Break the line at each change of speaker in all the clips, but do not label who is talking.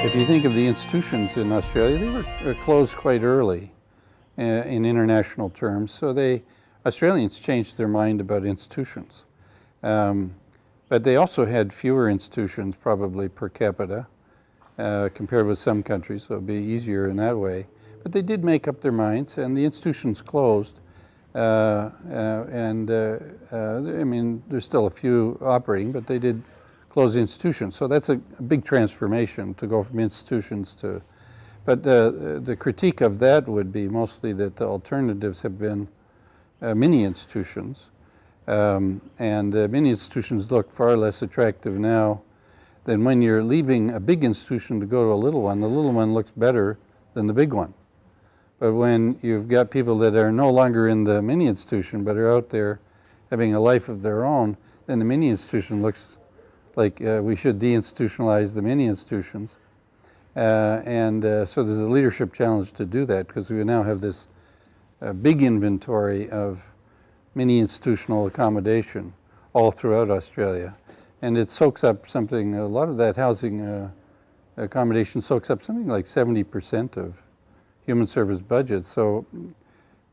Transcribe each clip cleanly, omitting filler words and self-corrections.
If you think of the institutions in Australia, they were closed quite early in international terms. So Australians changed their mind about institutions. But they also had fewer institutions probably per capita compared with some countries, so it'd be easier in that way. But they did make up their minds, and the institutions closed. I mean, there's still a few operating, but they did close institutions. So that's a big transformation to go from institutions to, but the critique of that would be mostly that the alternatives have been mini institutions. Mini institutions look far less attractive now than when you're leaving a big institution to go to a little one. The little one looks better than the big one. But when you've got people that are no longer in the mini institution but are out there having a life of their own, then the mini institution looks like we should deinstitutionalize the mini institutions. So there's a leadership challenge to do that, because we now have this big inventory of mini institutional accommodation all throughout Australia. And it soaks up something, a lot of that housing accommodation soaks up something like 70% of human service budgets. So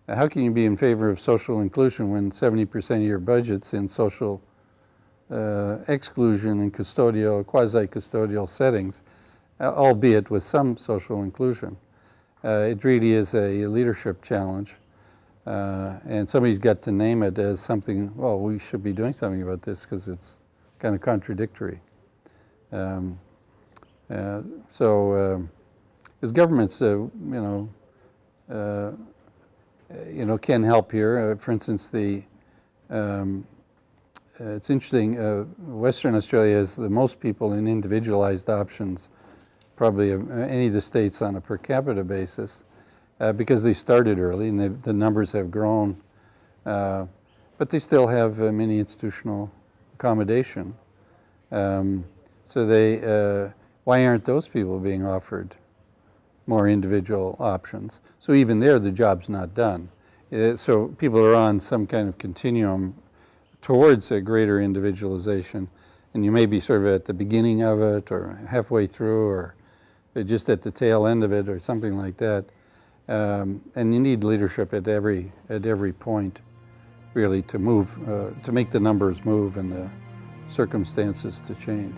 how can you be in favor of social inclusion when 70% of your budget's in social exclusion and custodial, quasi-custodial settings, albeit with some social inclusion? It really is a leadership challenge. And somebody's got to name it as something, well, we should be doing something about this because it's kind of contradictory. As governments, can help here. For instance, it's interesting, Western Australia has the most people in individualized options, probably of any of the states on a per capita basis, because they started early and the numbers have grown. But they still have many institutional accommodation. Why aren't those people being offered more individual options? So even there, the job's not done. So people are on some kind of continuum towards a greater individualization, and you may be sort of at the beginning of it, or halfway through, or just at the tail end of it, or something like that. And you need leadership at every point, really, to move, to make the numbers move and the circumstances to change.